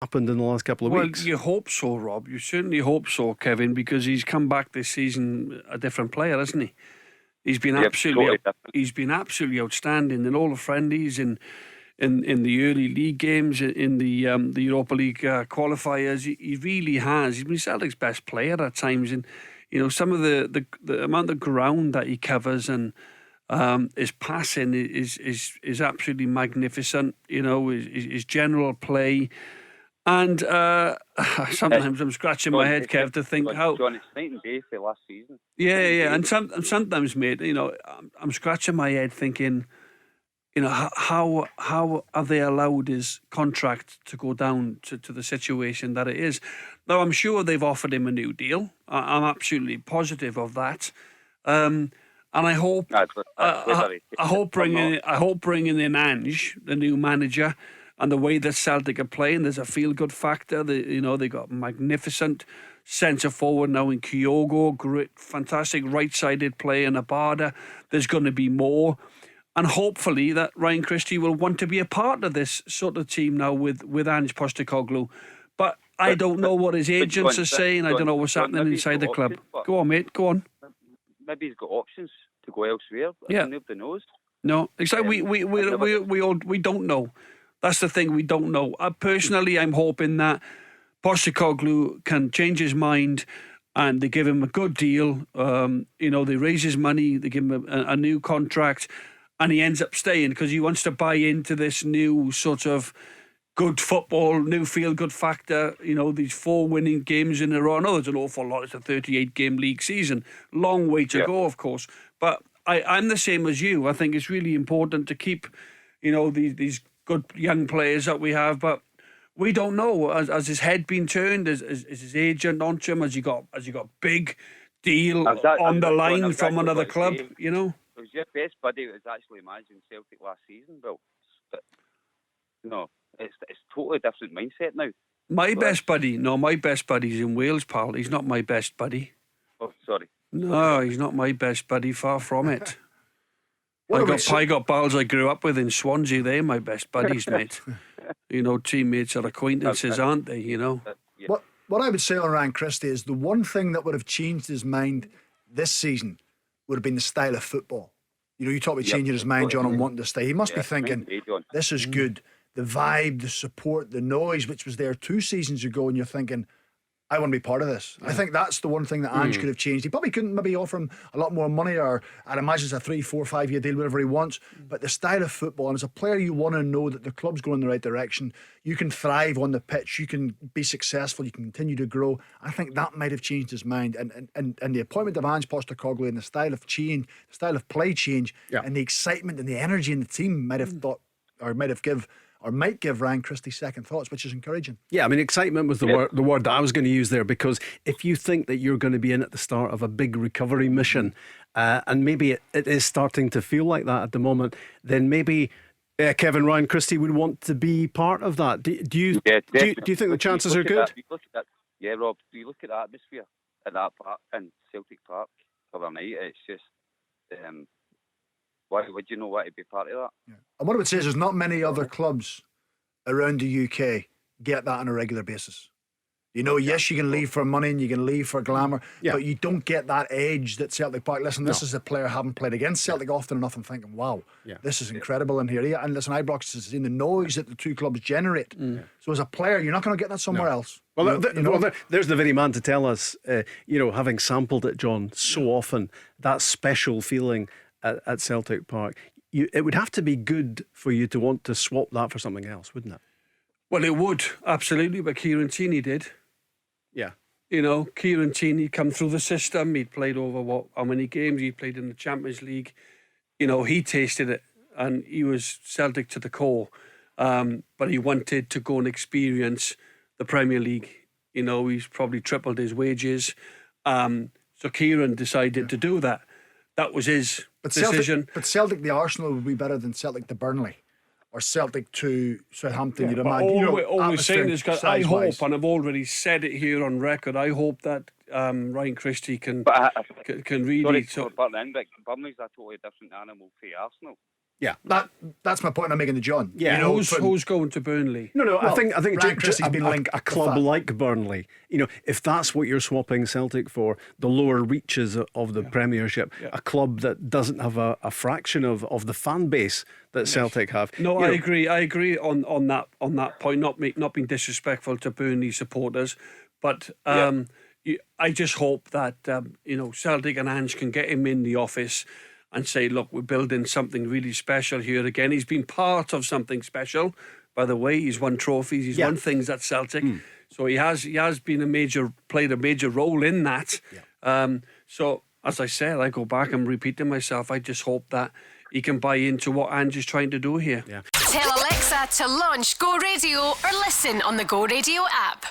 happened in the last couple of weeks. You hope so, Rob. You certainly hope so, Kevin, because he's come back this season a different player, hasn't he? He's been he's been absolutely outstanding in all the friendlies, in the early league games, in the Europa League qualifiers. He really has. He's been Celtic's best player at times, and some of the amount of ground that he covers and his passing is absolutely magnificent. His general play. And sometimes I'm scratching my head, Kev, to think how. John, it's night and day for last season. Yeah. And sometimes, mate, I'm scratching my head thinking, how have they allowed his contract to go down to the situation that it is? Now, I'm sure they've offered him a new deal. I'm absolutely positive of that. And I hope, I hope bringing in Ange, the new manager, and the way that Celtic are playing, there's a feel-good factor. They got magnificent centre forward now in Kyogo, great, fantastic right-sided play in Abada. There's going to be more, and hopefully that Ryan Christie will want to be a part of this sort of team now with Ange Postecoglou. But I don't know what his agents are saying. I don't know what's happening inside the club. Go on, mate. Go on. Maybe he's got options to go elsewhere. Yeah. Nobody knows. No, exactly. We don't know. That's the thing, we don't know. Personally, I'm hoping that Postecoglou can change his mind and they give him a good deal. They raise his money, they give him a new contract, and he ends up staying because he wants to buy into this new sort of good football, new feel-good factor. These 4 winning games in a row. I know there's an awful lot. It's a 38-game league season. Long way to go, of course. But I'm the same as you. I think it's really important to keep, these good young players that we have, but we don't know. Has his head been turned? Is his agent onto him? Has he got big deal on the line from another club? It was your best buddy that was actually managing Celtic last season, Bill. But no, it's totally different mindset now. My best buddy's in Wales, pal. He's not my best buddy. Oh, sorry. No, he's not my best buddy. Far from it. I got pals I grew up with in Swansea. They're my best buddies, mate. Teammates or acquaintances, aren't they? What I would say on Ryan Christie is the one thing that would have changed his mind this season would have been the style of football. You talk about changing his mind, John, and wanting to stay. He must be thinking, this is good. The vibe, the support, the noise, which was there 2 seasons ago, and you're thinking, I want to be part of this. I think that's the one thing that Ange could have changed. He probably couldn't maybe offer him a lot more money, or I'd imagine it's a 3, 4, 5 year deal, whatever he wants. But the style of football, and as a player, you want to know that the club's going in the right direction. You can thrive on the pitch. You can be successful. You can continue to grow. I think that might have changed his mind. And the appointment of Ange Postecoglou and the style of change, the style of play change, and the excitement and the energy in the team might have might give Ryan Christie second thoughts, which is encouraging. Yeah, I mean, excitement was the word that I was going to use there, because if you think that you're going to be in at the start of a big recovery mission, and maybe it is starting to feel like that at the moment, then maybe Ryan Christie would want to be part of that. Do you think the chances are good? Yeah, Rob, do you look at the atmosphere at that park, in Celtic Park the other night? It's just why would you not want to be part of that? Yeah. And what I would say is there's not many other clubs around the UK get that on a regular basis. Yes, you can leave for money and you can leave for glamour, but you don't get that edge that Celtic Park. Listen, this is a player having played against Celtic often enough and thinking, wow, this is incredible in here. Yeah, and listen, Ibrox has seen the noise that the 2 clubs generate. So as a player, you're not going to get that somewhere else. Well, there's the very man to tell us, having sampled it, John, so often, that special feeling at Celtic Park. It would have to be good for you to want to swap that for something else, wouldn't it? Well, it would, absolutely, but Kieran Tierney did. Yeah. Kieran Tierney come through the system. He'd played over how many games? He played in the Champions League. He tasted it, and he was Celtic to the core. But he wanted to go and experience the Premier League. He's probably tripled his wages. So Kieran decided to do that. That was his decision. Celtic the Arsenal would be better than Celtic to Burnley, or Celtic to Southampton. You'd imagine. All we're saying is, I hope, and I've already said it here on record, I hope that Ryan Christie can really. Sorry, Burnley's a totally different animal for Arsenal. Yeah, that's my point I'm making to John. Yeah, you know, who's going to Burnley? No. Well, I think Ryan Christie's been linked a club like Burnley. You know, if that's what you're swapping Celtic for, the lower reaches of the Premiership, a club that doesn't have a fraction of the fan base that Celtic have. No, I agree. I agree on that point. Not being disrespectful to Burnley supporters, but I just hope that Celtic and Ange can get him in the office and say, look, we're building something really special here again. He's been part of something special, by the way. He's won trophies. He's won things at Celtic. So he has been played a major role in that. So as I said, I go back and repeating myself. I just hope that he can buy into what Ange is trying to do here. Tell Alexa to launch Go Radio or listen on the Go Radio app.